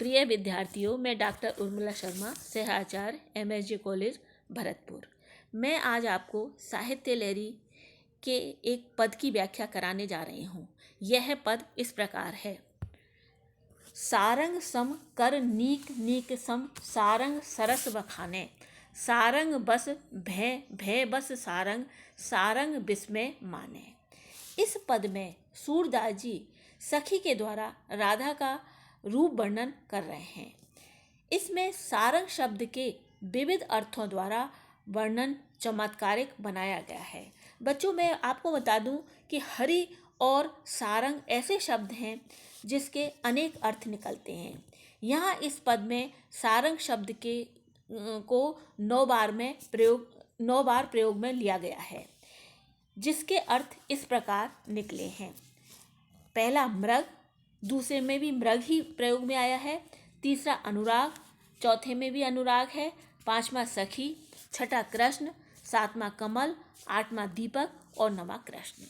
प्रिय विद्यार्थियों, मैं डॉक्टर उर्मिला शर्मा, सहाचार्य MSG कॉलेज भरतपुर। मैं आज आपको साहित्य लहरी के एक पद की व्याख्या कराने जा रही हूँ। यह पद इस प्रकार है। सारंग सम कर नीक नीक सम सारंग सरस बखाने, सारंग बस भय भय बस सारंग सारंग विस्मय माने। इस पद में सूरदास जी सखी के द्वारा राधा का रूप वर्णन कर रहे हैं। इसमें सारंग शब्द के विविध अर्थों द्वारा वर्णन चमत्कारिक बनाया गया है। बच्चों, मैं आपको बता दूं कि हरि और सारंग ऐसे शब्द हैं जिसके अनेक अर्थ निकलते हैं। यहाँ इस पद में सारंग शब्द के को 9 बार प्रयोग में लिया गया है, जिसके अर्थ इस प्रकार निकले हैं। पहला मृग, दूसरे में भी मृग ही प्रयोग में आया है। तीसरा अनुराग, चौथे में भी अनुराग है। पांचवा सखी, छठा कृष्ण, सातवां कमल, आठवां दीपक और नवा कृष्ण।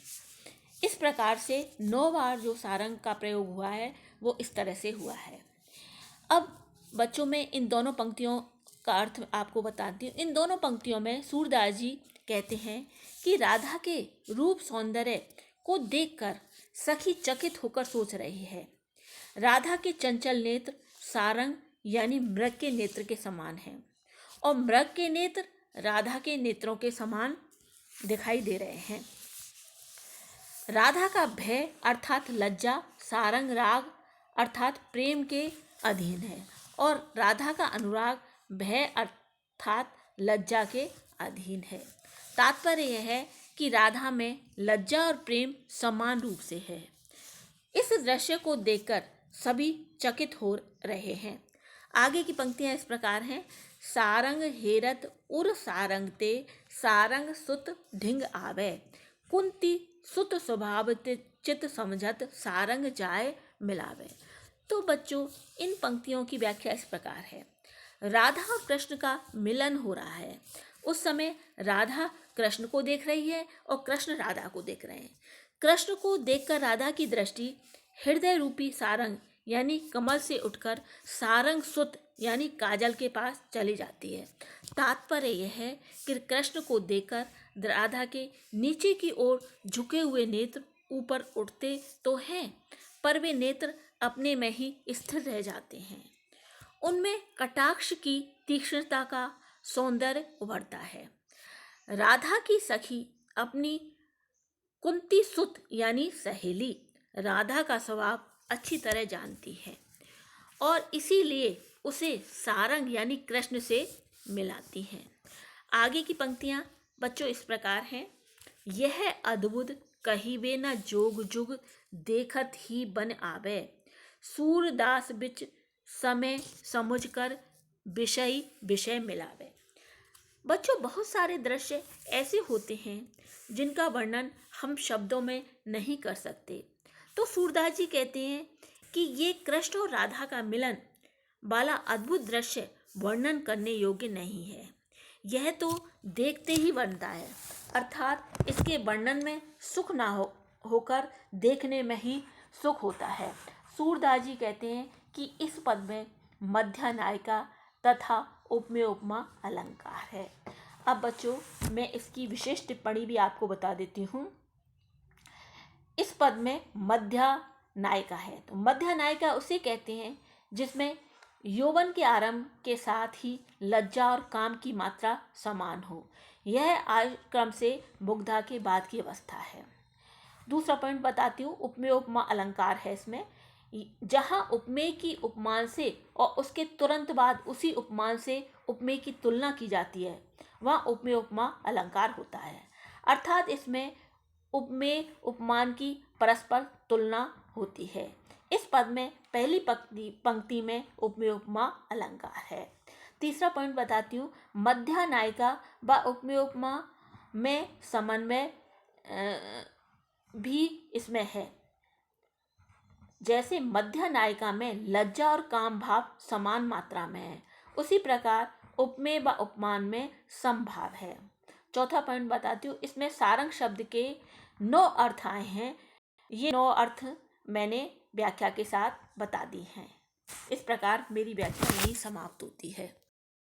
इस प्रकार से 9 बार जो सारंग का प्रयोग हुआ है वो इस तरह से हुआ है। अब बच्चों में इन दोनों पंक्तियों का अर्थ आपको बताती हूँ। इन दोनों पंक्तियों में सूरदास जी कहते हैं कि राधा के रूप सौंदर्य को देखकर सखी चकित होकर सोच रही है। राधा के चंचल नेत्र सारंग यानी मृग के नेत्र के समान हैं और मृग के नेत्र राधा के नेत्रों के समान दिखाई दे रहे हैं। राधा का भय अर्थात लज्जा सारंग राग अर्थात प्रेम के अधीन है और राधा का अनुराग भय अर्थात लज्जा के अधीन है। तात्पर्य यह है कि राधा में लज्जा और प्रेम समान रूप से है। इस दृश्य को देखकर सभी चकित हो रहे हैं। आगे की पंक्तियां इस प्रकार हैं। सारंग हेरत उर सारंगते सारंग सुत ढिंग आवे, कुंती सुत स्वभाव चित समझत सारंग जाय मिलावे। तो बच्चों, इन पंक्तियों की व्याख्या इस प्रकार है। राधा और कृष्ण का मिलन हो रहा है। उस समय राधा कृष्ण को देख रही है और कृष्ण राधा को देख रहे हैं। कृष्ण को देखकर राधा की दृष्टि हृदय रूपी सारंग यानी कमल से उठकर सारंग सुत यानी काजल के पास चली जाती है। तात्पर्य यह है कि कृष्ण को देखकर राधा के नीचे की ओर झुके हुए नेत्र ऊपर उठते तो हैं, पर वे नेत्र अपने में ही स्थिर रह जाते हैं। उनमें कटाक्ष की तीक्ष्णता का सौंदर्य उभरता है। राधा की सखी अपनी कुंती सुत यानी सहेली राधा का स्वभाव अच्छी तरह जानती है और इसीलिए उसे सारंग यानी कृष्ण से मिलाती हैं। आगे की पंक्तियां बच्चों इस प्रकार हैं। यह अद्भुत कहिबे न जोग जुग देखत ही बन आवे, सूरदास बिच समय समुझ कर विषय विषय मिलावे। बच्चों, बहुत सारे दृश्य ऐसे होते हैं जिनका वर्णन हम शब्दों में नहीं कर सकते। तो सूरदास जी कहते हैं कि ये कृष्ण और राधा का मिलन वाला अद्भुत दृश्य वर्णन करने योग्य नहीं है। यह तो देखते ही बनता है, अर्थात इसके वर्णन में सुख ना होकर देखने में ही सुख होता है। सूरदास जी कहते हैं कि इस पद में मध्य नायिका तथा उपमेय उपमा अलंकार है। अब बच्चों, मैं इसकी विशेष टिप्पणी भी आपको बता देती हूँ। इस पद में मध्य नायिका है। तो मध्य नायिका उसे कहते हैं जिसमें यौवन के आरंभ के साथ ही लज्जा और काम की मात्रा समान हो। यह आक्रम से मुग्धा के बाद की अवस्था है। दूसरा पॉइंट बताती हूँ। उपमेय उपमा अलंकार है इसमें। जहाँ उपमेय की उपमान से और उसके तुरंत बाद उसी उपमान से उपमेय की तुलना की जाती है, वहाँ उपमेय उपमा अलंकार होता है। अर्थात इसमें उपमेय उपमान की परस्पर तुलना होती है। इस पद में पहली पंक्ति में उपमेय उपमा अलंकार है। तीसरा पॉइंट बताती हूँ। मध्य नायिका व उपमेय उपमा में समन्वय भी इसमें है। जैसे मध्य नायिका में लज्जा और काम भाव समान मात्रा में है, उसी प्रकार उपमेय व उपमान में समभाव है। चौथा पॉइंट बताती हूँ। इसमें सारंग शब्द के 9 अर्थ आए हैं। ये 9 अर्थ मैंने व्याख्या के साथ बता दी हैं। इस प्रकार मेरी व्याख्या यहीं समाप्त होती है।